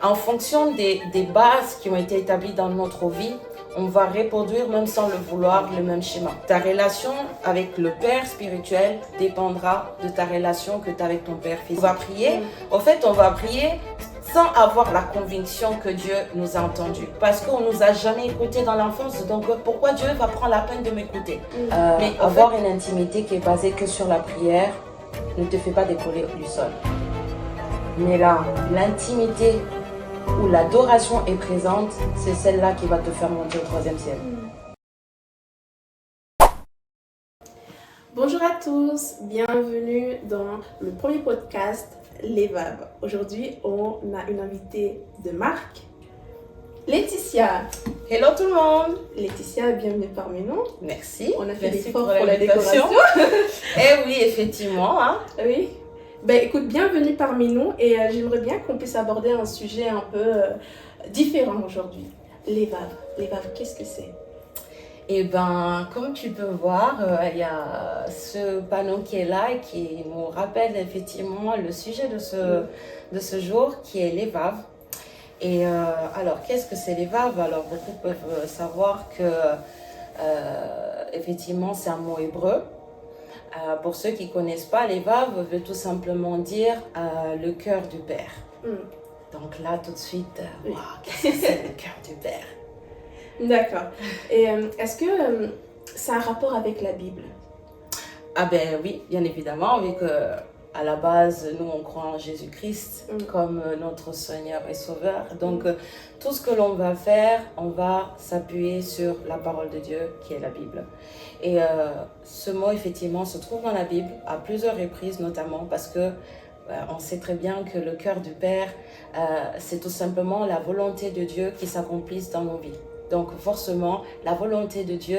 en fonction des bases qui ont été établies dans notre vie, on va reproduire, même sans le vouloir, le même schéma. Ta relation avec le Père spirituel dépendra de ta relation que tu as avec ton Père physique. On va prier, en fait, on va prier sans avoir la conviction que Dieu nous a entendus. Parce qu'on ne nous a jamais écoutés dans l'enfance, donc pourquoi Dieu va prendre la peine de m'écouter? Mais avoir une intimité qui est basée que sur la prière ne te fait pas décoller du sol. Mais là, l'intimité où l'adoration est présente, c'est celle-là qui va te faire monter au 3e ciel. Bonjour à tous, bienvenue dans le premier podcast Les Vabs. Aujourd'hui, on a une invitée de marque, Laetitia. Hello tout le monde. Laetitia, bienvenue parmi nous. Merci. On a fait Merci l'effort pour la décoration. Eh oui, effectivement. Hein. Oui. Ben écoute, bienvenue parmi nous et j'aimerais bien qu'on puisse aborder un sujet un peu différent aujourd'hui. Les Vabs. Les Vabs, qu'est-ce que c'est? Eh bien, comme tu peux voir, il y a ce panneau qui est là et qui nous rappelle effectivement le sujet de ce jour qui est les Vaves. Et alors, qu'est-ce que c'est les Vaves? Alors, beaucoup peuvent savoir que effectivement, c'est un mot hébreu. Pour ceux qui ne connaissent pas, les Vaves veut tout simplement dire le cœur du Père. Donc là, tout de suite, wow, qu'est-ce que c'est le cœur du Père? D'accord. Et est-ce que ça a un rapport avec la Bible? Ah ben oui, bien évidemment, vu qu'à la base, nous, on croit en Jésus-Christ comme notre Seigneur et Sauveur. Donc, tout ce que l'on va faire, on va s'appuyer sur la parole de Dieu, qui est la Bible. Et ce mot, effectivement, se trouve dans la Bible à plusieurs reprises, notamment parce que on sait très bien que le cœur du Père, c'est tout simplement la volonté de Dieu qui s'accomplisse dans nos vies. Donc forcément, la volonté de Dieu,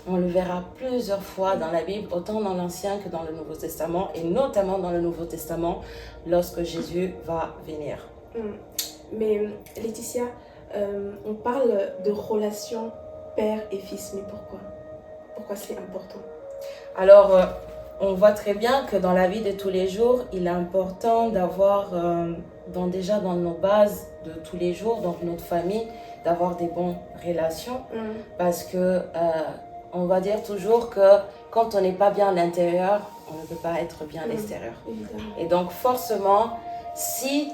on le verra plusieurs fois dans la Bible, autant dans l'Ancien que dans le Nouveau Testament, et notamment dans le Nouveau Testament, lorsque Jésus va venir. Mais Laetitia, on parle de relation père et fils, mais pourquoi? Pourquoi c'est important? Alors, on voit très bien que dans la vie de tous les jours, il est important d'avoir, déjà dans nos bases de tous les jours, donc notre famille, d'avoir des bonnes relations. Parce que on va dire toujours que quand on n'est pas bien à l'intérieur, on ne peut pas être bien à l'extérieur. Et donc forcément, si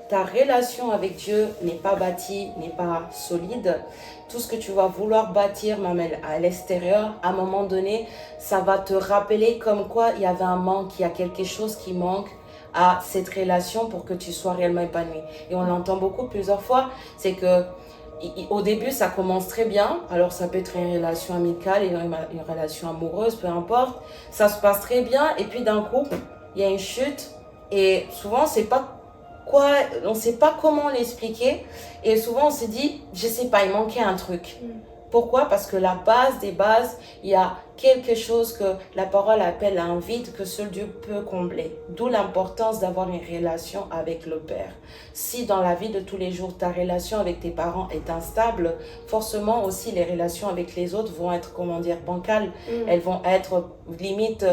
ta relation avec Dieu n'est pas bâtie, n'est pas solide, tout ce que tu vas vouloir bâtir même à l'extérieur, à un moment donné, ça va te rappeler comme quoi il y avait un manque, il y a quelque chose qui manque à cette relation pour que tu sois réellement épanoui. Et on l'entend beaucoup plusieurs fois, c'est que au début, ça commence très bien. Alors, ça peut être une relation amicale, une relation amoureuse, peu importe. Ça se passe très bien. Et puis, d'un coup, il y a une chute. Et souvent, on ne sait pas comment l'expliquer. Et souvent, on se dit, je ne sais pas, il manquait un truc. Pourquoi? Parce que la base des bases, il y a quelque chose que la parole appelle un vide que seul Dieu peut combler. D'où l'importance d'avoir une relation avec le Père. Si dans la vie de tous les jours, ta relation avec tes parents est instable, forcément aussi les relations avec les autres vont être, bancales. Elles vont être limite,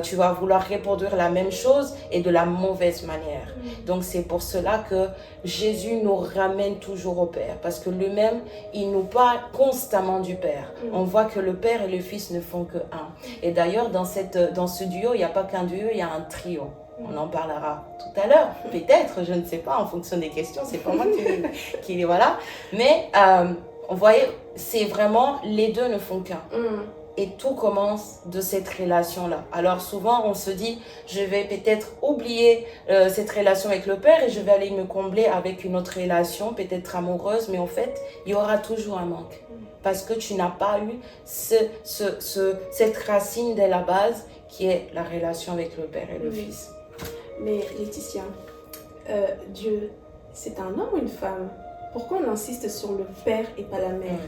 tu vas vouloir reproduire la même chose et de la mauvaise manière. Donc c'est pour cela que Jésus nous ramène toujours au Père. Parce que lui-même, il nous parle constamment du Père. On voit que le Père et le Fils ne font que un. Et d'ailleurs, dans ce duo, il n'y a pas qu'un duo, il y a un trio. On en parlera tout à l'heure, peut-être, je ne sais pas, en fonction des questions, c'est pas moi qui voilà. Mais, vous voyez, c'est vraiment, les deux ne font qu'un. Et tout commence de cette relation-là. Alors souvent, on se dit, je vais peut-être oublier cette relation avec le Père et je vais aller me combler avec une autre relation, peut-être amoureuse, mais en fait, il y aura toujours un manque. Parce que tu n'as pas eu cette racine dès la base qui est la relation avec le Père et le Fils. Mais Laetitia, Dieu, c'est un homme ou une femme? Pourquoi on insiste sur le Père et pas la mère?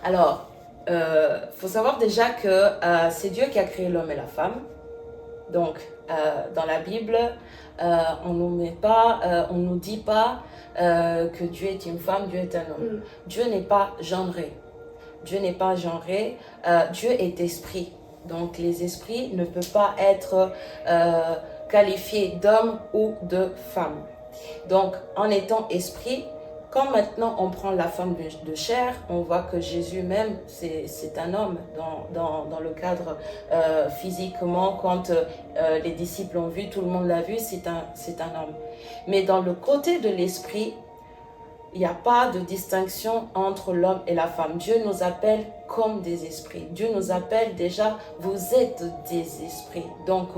Alors, faut savoir déjà que c'est Dieu qui a créé l'homme et la femme. Donc, dans la Bible, on nous dit pas que Dieu est une femme, Dieu est un homme. Dieu n'est pas genré. Dieu n'est pas genré. Dieu est esprit. Donc, les esprits ne peuvent pas être qualifiés d'homme ou de femme. Donc, en étant esprit, quand maintenant on prend la forme de chair, on voit que Jésus même, c'est un homme dans le cadre physiquement. Quand les disciples l'ont vu, tout le monde l'a vu, c'est un homme. Mais dans le côté de l'esprit, il n'y a pas de distinction entre l'homme et la femme. Dieu nous appelle comme des esprits. Dieu nous appelle déjà, vous êtes des esprits. Donc,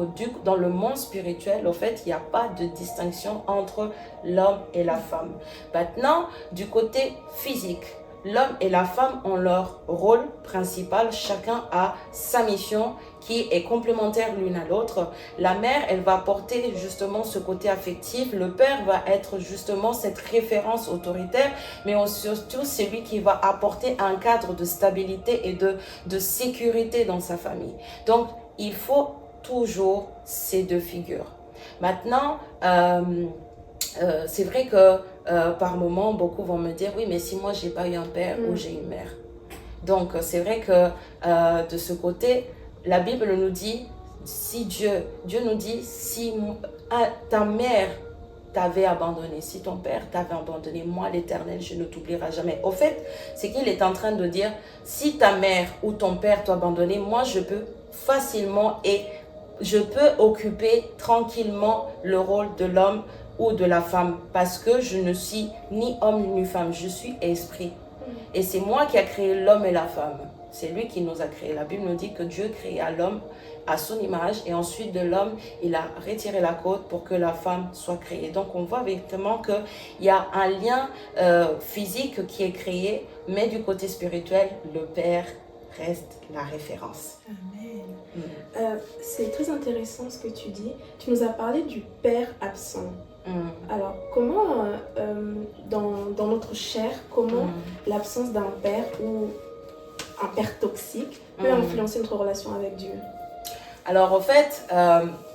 dans le monde spirituel, au fait, il n'y a pas de distinction entre l'homme et la femme. Maintenant, du côté physique, l'homme et la femme ont leur rôle principal. Chacun a sa mission qui est complémentaire l'une à l'autre. La mère, elle va porter justement ce côté affectif. Le père va être justement cette référence autoritaire, mais surtout celui qui va apporter un cadre de stabilité et de sécurité dans sa famille. Donc, il faut toujours ces deux figures. Maintenant, c'est vrai que par moment, beaucoup vont me dire, oui, mais si moi, j'ai pas eu un père ou j'ai une mère. Donc, c'est vrai que de ce côté, la Bible nous dit, si Dieu nous dit, si ta mère t'avait abandonné, si ton père t'avait abandonné, moi, l'Éternel, je ne t'oublierai jamais. Au fait, c'est qu'il est en train de dire, si ta mère ou ton père t'a abandonné, moi, je peux facilement et je peux occuper tranquillement le rôle de l'homme ou de la femme, parce que je ne suis ni homme ni femme, je suis esprit. Et c'est moi qui a créé l'homme et la femme. C'est lui qui nous a créés. La Bible nous dit que Dieu créa l'homme à son image et ensuite de l'homme, il a retiré la côte pour que la femme soit créée. Donc on voit véritablement qu'il y a un lien physique qui est créé, mais du côté spirituel, le Père reste la référence. Amen. C'est très intéressant ce que tu dis. Tu nous as parlé du Père absent. Alors, comment, dans notre chair, comment l'absence d'un père ou un père toxique peut influencer notre relation avec Dieu? Alors, en fait,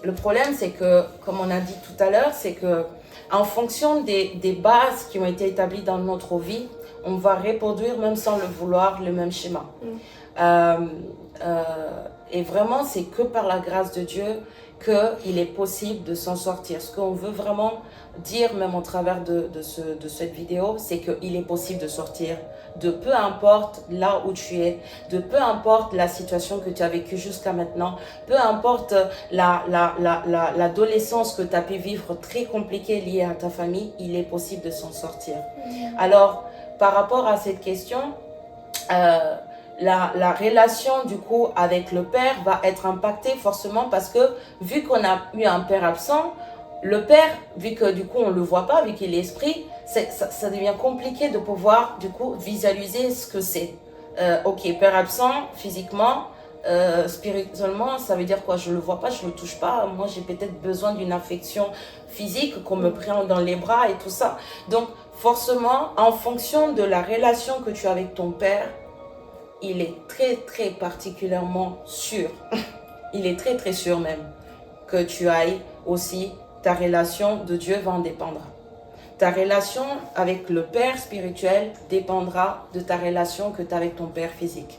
le problème, c'est que, comme on a dit tout à l'heure, c'est que en fonction des bases qui ont été établies dans notre vie, on va reproduire, même sans le vouloir, le même schéma. Et vraiment, c'est que par la grâce de Dieu qu'il est possible de s'en sortir. Ce qu'on veut vraiment dire, même au travers de cette vidéo, c'est qu'il est possible de sortir de peu importe là où tu es, de peu importe la situation que tu as vécue jusqu'à maintenant, peu importe l'adolescence que tu as pu vivre très compliquée liée à ta famille, il est possible de s'en sortir. Alors, par rapport à cette question, la relation du coup avec le père va être impactée forcément parce que vu qu'on a eu un père absent, le père, vu que du coup on ne le voit pas, vu qu'il est esprit, ça devient compliqué de pouvoir du coup visualiser ce que c'est. Ok, père absent physiquement, spirituellement, ça veut dire quoi? Je ne le vois pas, je ne le touche pas. Moi j'ai peut-être besoin d'une affection physique, qu'on me prenne dans les bras et tout ça. Donc forcément, en fonction de la relation que tu as avec ton père, il est très très particulièrement sûr, il est très très sûr même que tu ailles aussi, ta relation de Dieu va en dépendre. Ta relation avec le Père spirituel dépendra de ta relation que tu as avec ton Père physique.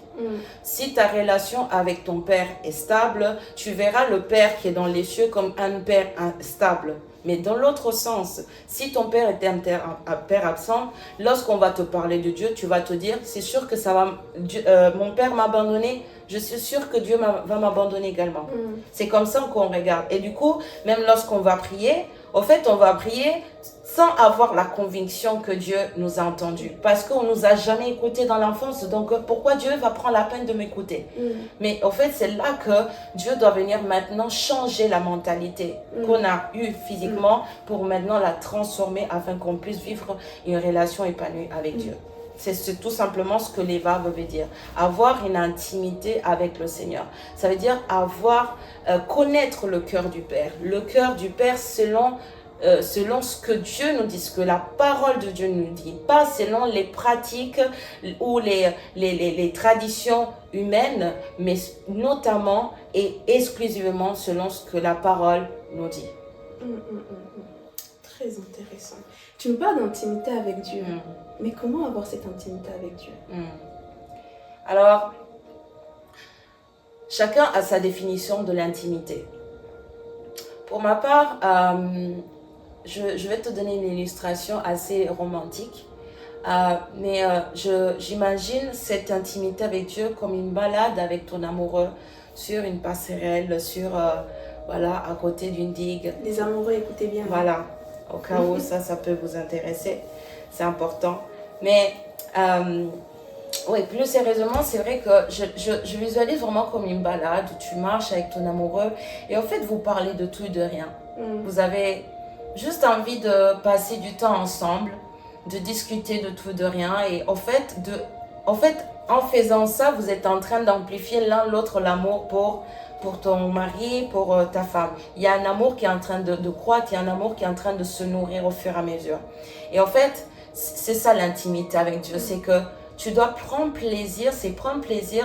Si ta relation avec ton Père est stable, tu verras le Père qui est dans les cieux comme un Père stable. Mais dans l'autre sens, si ton Père était un Père absent, lorsqu'on va te parler de Dieu, tu vas te dire, c'est sûr que ça va, mon Père m'a abandonné, je suis sûre que Dieu va m'abandonner également. C'est comme ça qu'on regarde. Et du coup, même lorsqu'on va prier, au fait, on va prier sans avoir la conviction que Dieu nous a entendus. Parce qu'on ne nous a jamais écoutés dans l'enfance. Donc, pourquoi Dieu va prendre la peine de m'écouter? Mais au fait, c'est là que Dieu doit venir maintenant changer la mentalité qu'on a eue physiquement pour maintenant la transformer afin qu'on puisse vivre une relation épanouie avec Dieu. C'est tout simplement ce que l'Eva veut dire. Avoir une intimité avec le Seigneur. Ça veut dire connaître le cœur du Père. Le cœur du Père selon ce que Dieu nous dit, ce que la parole de Dieu nous dit. Pas selon les pratiques ou les traditions humaines, mais notamment et exclusivement selon ce que la parole nous dit. Très intéressant. Tu nous parles d'intimité avec Dieu. Mais comment avoir cette intimité avec Dieu? Alors, chacun a sa définition de l'intimité. Pour ma part, je vais te donner une illustration assez romantique. J'imagine cette intimité avec Dieu comme une balade avec ton amoureux sur une passerelle, voilà, à côté d'une digue. Les amoureux, écoutez bien. Voilà, au cas où ça peut vous intéresser, c'est important. Mais oui, plus sérieusement, c'est vrai que je visualise vraiment comme une balade où tu marches avec ton amoureux et en fait, vous parlez de tout et de rien. Vous avez juste envie de passer du temps ensemble, de discuter de tout et de rien. Et en fait, en faisant ça, vous êtes en train d'amplifier l'un l'autre l'amour pour ton mari, pour ta femme. Il y a un amour qui est en train de croître, il y a un amour qui est en train de se nourrir au fur et à mesure. Et en fait, c'est ça l'intimité avec Dieu, c'est que tu dois prendre plaisir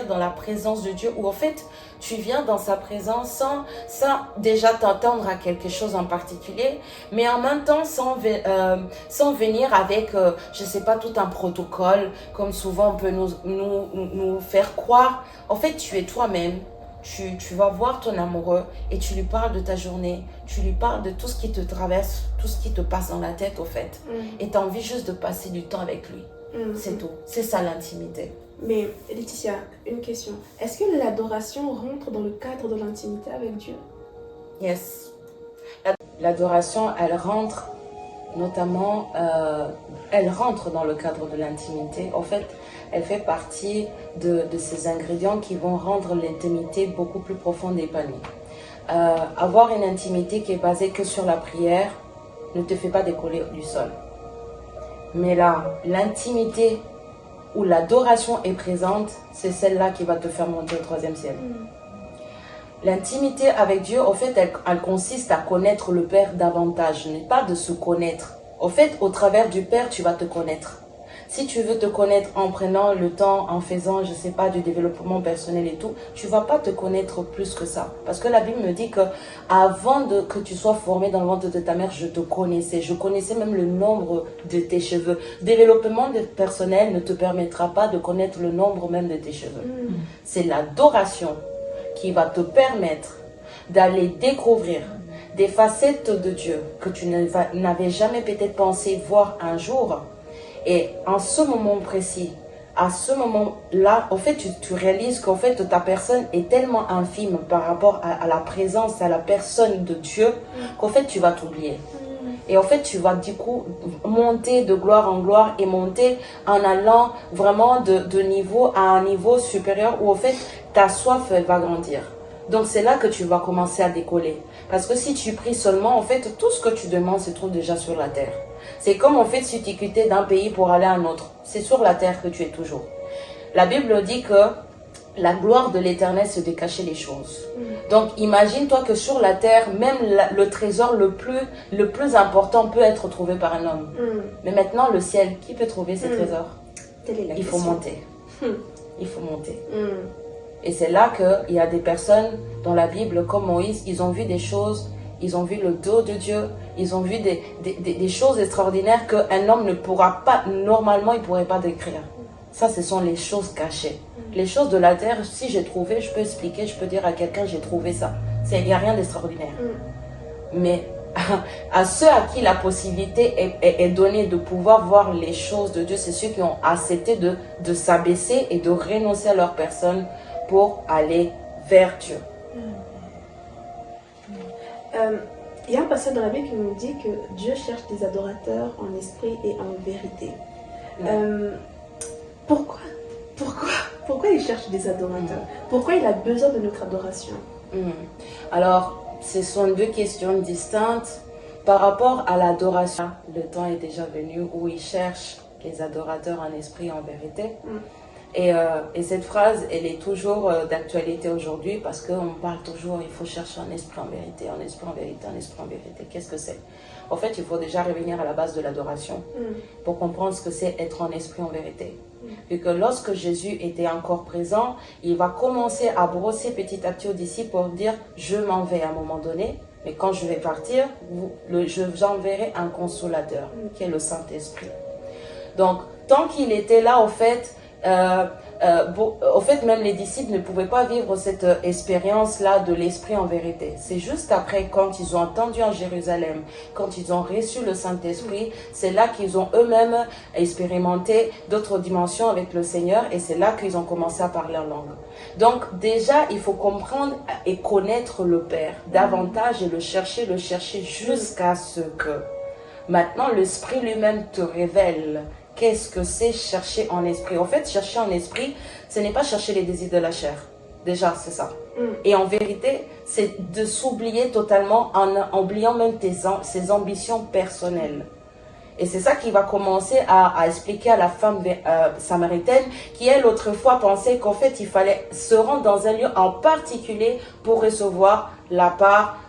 dans la présence de Dieu, où en fait, tu viens dans sa présence sans déjà t'attendre à quelque chose en particulier, mais en même temps sans venir avec, je ne sais pas, tout un protocole, comme souvent on peut nous faire croire. En fait, tu es toi-même. Tu vas voir ton amoureux et tu lui parles de ta journée, tu lui parles de tout ce qui te traverse, tout ce qui te passe dans la tête au fait. Et tu as envie juste de passer du temps avec lui. C'est tout. C'est ça l'intimité. Mais Laetitia, une question. Est-ce que l'adoration rentre dans le cadre de l'intimité avec Dieu? Yes. L'adoration, elle rentre notamment, elle rentre dans le cadre de l'intimité. En fait, elle fait partie de ces ingrédients qui vont rendre l'intimité beaucoup plus profonde et épanouie. Avoir une intimité qui est basée que sur la prière ne te fait pas décoller du sol. Mais là, l'intimité où l'adoration est présente, c'est celle-là qui va te faire monter au 3e ciel. L'intimité avec Dieu, au fait, elle consiste à connaître le Père davantage, ce n'est pas de se connaître. Au fait, au travers du Père, tu vas te connaître. Si tu veux te connaître en prenant le temps, en faisant, je ne sais pas, du développement personnel et tout, tu ne vas pas te connaître plus que ça. Parce que la Bible me dit que avant que tu sois formé dans le ventre de ta mère, je te connaissais. Je connaissais même le nombre de tes cheveux. Développement personnel ne te permettra pas de connaître le nombre même de tes cheveux. C'est l'adoration qui va te permettre d'aller découvrir des facettes de Dieu que tu n'avais jamais peut-être pensé voir un jour. Et en ce moment précis, à ce moment-là, en fait, tu réalises qu'en fait, ta personne est tellement infime par rapport à la présence, à la personne de Dieu, qu'en fait, tu vas t'oublier. Et en fait, tu vas du coup monter de gloire en gloire et monter en allant vraiment de niveau à un niveau supérieur où en fait, ta soif elle va grandir. Donc, c'est là que tu vas commencer à décoller. Parce que si tu pries seulement, en fait, tout ce que tu demandes se trouve déjà sur la terre. C'est comme en fait si tu quittais d'un pays pour aller à un autre. C'est sur la terre que tu es toujours. La Bible dit que la gloire de l'Éternel, c'est de cacher les choses. Donc imagine-toi que sur la terre, même le trésor le plus important peut être trouvé par un homme. Mais maintenant, le ciel, qui peut trouver ces trésors? Il faut monter. Il faut monter. Et c'est là qu'il y a des personnes dans la Bible, comme Moïse, ils ont vu des choses, ils ont vu le dos de Dieu, ils ont vu des choses extraordinaires qu'un homme ne pourra pas, normalement, il ne pourrait pas décrire. Ça, ce sont les choses cachées. Les choses de la terre, si j'ai trouvé, je peux expliquer, je peux dire à quelqu'un, j'ai trouvé ça. Il n'y a rien d'extraordinaire. Mais à ceux à qui la possibilité est donnée de pouvoir voir les choses de Dieu, c'est ceux qui ont accepté de s'abaisser et de renoncer à leur personne pour aller vers Dieu. Il y a un passage dans la Bible qui nous dit que Dieu cherche des adorateurs en esprit et en vérité. Pourquoi il cherche des adorateurs? Pourquoi il a besoin de notre adoration? Alors, ce sont deux questions distinctes. Par rapport à l'adoration, le temps est déjà venu où il cherche les adorateurs en esprit et en vérité. Et cette phrase, elle est toujours d'actualité aujourd'hui parce qu'on parle toujours, il faut chercher un esprit en vérité, un esprit en vérité, un esprit en vérité. Qu'est-ce que c'est? En fait, il faut déjà revenir à la base de l'adoration pour comprendre ce que c'est être en esprit en vérité. Vu que lorsque Jésus était encore présent, il va commencer à brosser petit à petit aux disciples pour dire « Je m'en vais à un moment donné, mais quand je vais partir, j'enverrai un consolateur qui est le Saint-Esprit. » Donc, tant qu'il était là, en fait, Au fait, même les disciples ne pouvaient pas vivre cette expérience-là de l'Esprit en vérité. C'est juste après, quand ils ont entendu en Jérusalem, quand ils ont reçu le Saint-Esprit, c'est là qu'ils ont eux-mêmes expérimenté d'autres dimensions avec le Seigneur et c'est là qu'ils ont commencé à parler en langue. Donc déjà, il faut comprendre et connaître le Père davantage et le chercher jusqu'à ce que maintenant l'Esprit lui-même te révèle. Qu'est-ce que c'est chercher en esprit? En fait, chercher en esprit, ce n'est pas chercher les désirs de la chair. Déjà, c'est ça. Et en vérité, c'est de s'oublier totalement en oubliant même ses ambitions personnelles. Et c'est ça qui va commencer à expliquer à la femme samaritaine qui, elle, autrefois, pensait qu'en fait, il fallait se rendre dans un lieu en particulier pour recevoir la part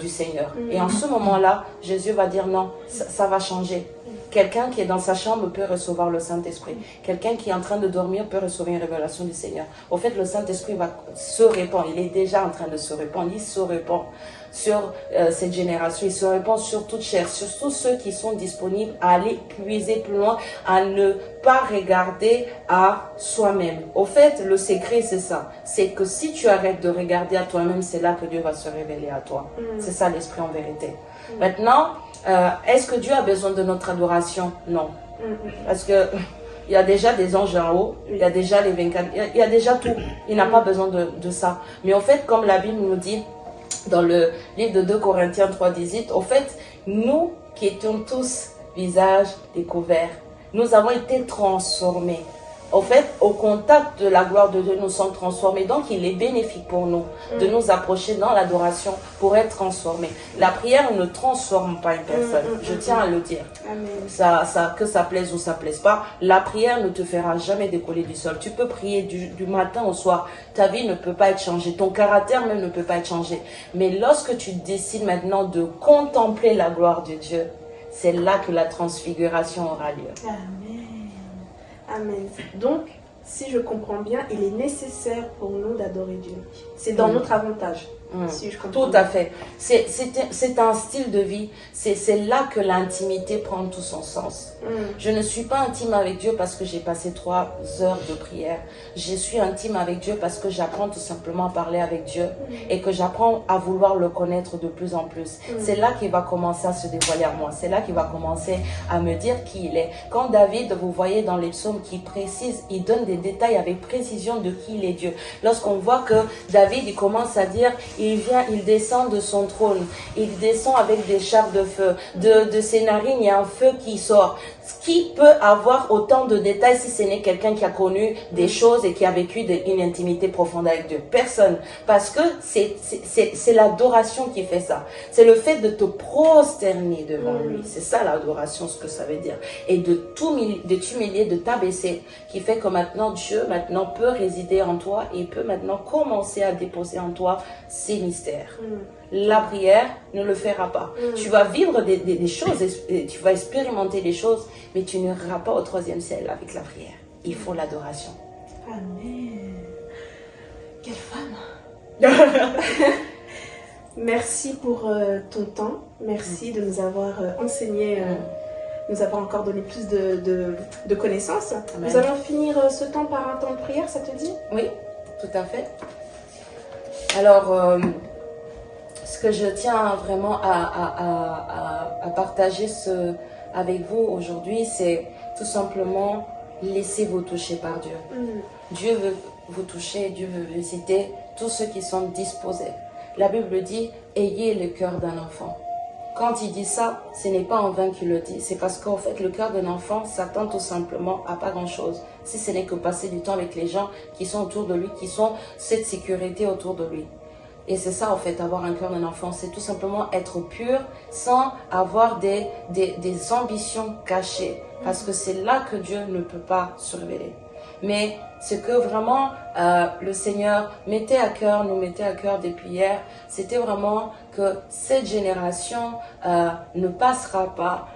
du Seigneur. Et en ce moment-là, Jésus va dire non, ça va changer. Quelqu'un qui est dans sa chambre peut recevoir le Saint-Esprit. Quelqu'un qui est en train de dormir peut recevoir une révélation du Seigneur. Au fait, le Saint-Esprit va se répandre. Il est déjà en train de se répandre. Il se répand sur cette génération. Il se répand sur toute chair, sur tous ceux qui sont disponibles à aller puiser plus loin, à ne pas regarder à soi-même. Au fait, le secret, c'est ça. C'est que si tu arrêtes de regarder à toi-même, c'est là que Dieu va se révéler à toi. C'est ça l'Esprit en vérité. Maintenant, est-ce que Dieu a besoin de notre adoration? Non. Parce que il y a déjà des anges en haut, il y a déjà les 24, il y a déjà tout. Il n'a pas besoin de ça. Mais en fait, comme la Bible nous dit dans le livre de 2 Corinthiens 3:18, au fait, nous qui étions tous visages découverts, nous avons été transformés. Au fait, au contact de la gloire de Dieu, nous sommes transformés. Donc, il est bénéfique pour nous de nous approcher dans l'adoration pour être transformés. La prière ne transforme pas une personne. Je tiens à le dire. Amen. Que ça plaise ou ça plaise pas, la prière ne te fera jamais décoller du sol. Tu peux prier du matin au soir. Ta vie ne peut pas être changée. Ton caractère même ne peut pas être changé. Mais lorsque tu décides maintenant de contempler la gloire de Dieu, c'est là que la transfiguration aura lieu. Amen. Amen. Donc, si je comprends bien, il est nécessaire pour nous d'adorer Dieu. C'est dans notre avantage. Si je comprends tout à fait. C'est un style de vie. C'est là que l'intimité prend tout son sens. Je ne suis pas intime avec Dieu parce que j'ai passé 3 heures de prière. Je suis intime avec Dieu parce que j'apprends tout simplement à parler avec Dieu et que j'apprends à vouloir le connaître de plus en plus. C'est là qu'il va commencer à se dévoiler à moi. C'est là qu'il va commencer à me dire qui il est. Quand David, vous voyez dans les psaumes qui précise, il donne des détails avec précision de qui il est Dieu. Lorsqu'on voit que David, il commence à dire, il descend de son trône, il descend avec des chars de feu, de ses narines, il y a un feu qui sort. Qui peut avoir autant de détails si ce n'est quelqu'un qui a connu des choses et qui a vécu une intimité profonde avec Dieu? Personne. Parce que c'est l'adoration qui fait ça. C'est le fait de te prosterner devant lui. C'est ça l'adoration, ce que ça veut dire. Et de t'humilier, de t'abaisser, qui fait que maintenant Dieu peut résider en toi et peut maintenant commencer à déposer en toi ses mystères. La prière ne le fera pas. Tu vas vivre des choses, tu vas expérimenter des choses, mais tu n'iras pas au 3e ciel avec la prière. Il faut l'adoration. Amen. Quelle femme. Merci pour ton temps. Merci de nous avoir enseigné, nous avoir encore donné plus de connaissances. Amen. Nous allons finir ce temps par un temps de prière, ça te dit? Oui, tout à fait. Alors, ce que je tiens vraiment à partager avec vous aujourd'hui, c'est tout simplement laissez-vous toucher par Dieu. Dieu veut vous toucher, Dieu veut visiter tous ceux qui sont disposés. La Bible dit, ayez le cœur d'un enfant. Quand il dit ça, ce n'est pas en vain qu'il le dit. C'est parce qu'en fait, le cœur d'un enfant s'attend tout simplement à pas grand-chose. Si ce n'est que passer du temps avec les gens qui sont autour de lui, qui sont cette sécurité autour de lui. Et c'est ça, en fait, avoir un cœur d'un enfant. C'est tout simplement être pur sans avoir des ambitions cachées. Parce que c'est là que Dieu ne peut pas se révéler. Mais ce que vraiment le Seigneur nous mettait à cœur depuis hier, c'était vraiment que cette génération ne passera pas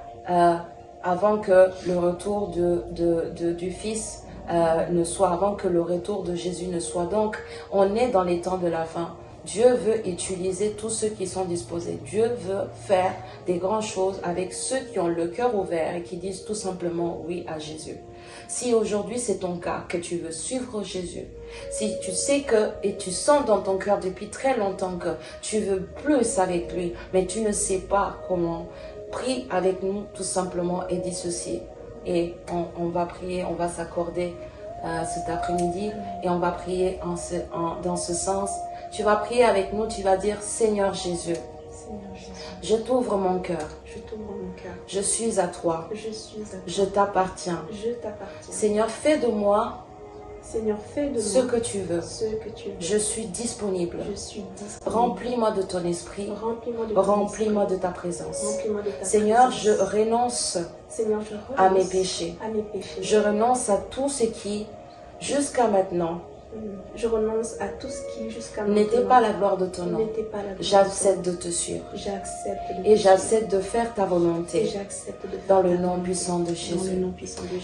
avant que le retour du Fils ne soit, avant que le retour de Jésus ne soit. Donc, on est dans les temps de la fin. Dieu veut utiliser tous ceux qui sont disposés. Dieu veut faire des grandes choses avec ceux qui ont le cœur ouvert et qui disent tout simplement oui à Jésus. Si aujourd'hui c'est ton cas, que tu veux suivre Jésus, si tu sais que et tu sens dans ton cœur depuis très longtemps que tu veux plus avec lui, mais tu ne sais pas comment, prie avec nous tout simplement et dis ceci. Et on va prier, on va s'accorder cet après-midi et on va prier dans ce sens. Tu vas prier avec nous, tu vas dire Seigneur Jésus, je t'ouvre mon cœur. Je suis à toi. Je t'appartiens. Seigneur, fais de moi ce que tu veux. Je suis disponible. Remplis-moi de ton esprit. Remplis-moi de ta présence. Seigneur, je renonce à mes péchés. Je renonce à tout ce qui, jusqu'à maintenant, je renonce à tout ce qui jusqu'à maintenant n'était pas la gloire de ton nom. J'accepte de te suivre. Et j'accepte de faire ta volonté. Dans le nom puissant de Jésus.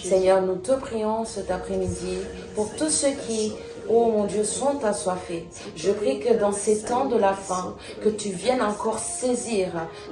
Seigneur, nous te prions cet après-midi pour tous ceux qui, oh mon Dieu, sont assoiffés. Je prie que dans ces temps de la fin, que tu viennes encore saisir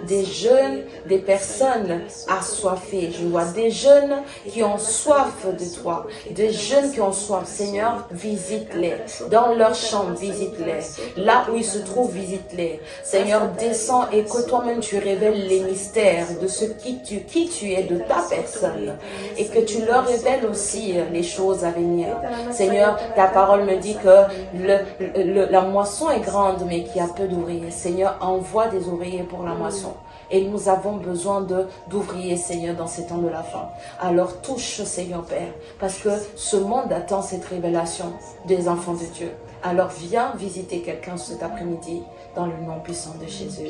des jeunes, des personnes assoiffées. Je vois des jeunes qui ont soif de toi, des jeunes qui ont soif. Seigneur, visite-les. Dans leur chambre, visite-les. Là où ils se trouvent, visite-les. Seigneur, descends et que toi-même tu révèles les mystères de ce qui tu es, de ta personne. Et que tu leur révèles aussi les choses à venir. Seigneur, ta parole me dit que la moisson est grande, mais qu'il y a peu d'ouvriers. Seigneur, envoie des ouvriers pour la moisson. Et nous avons besoin d'ouvriers, Seigneur, dans ces temps de la fin. Alors touche, Seigneur Père, parce que ce monde attend cette révélation des enfants de Dieu. Alors viens visiter quelqu'un cet après-midi dans le nom puissant de Jésus.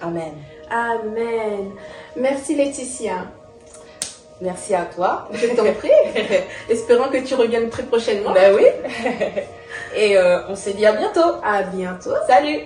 Amen. Amen. Merci Laetitia. Merci à toi. Je t'en prie. Espérons que tu reviennes très prochainement. Ben oui. Et on se dit à bientôt. À bientôt. Salut.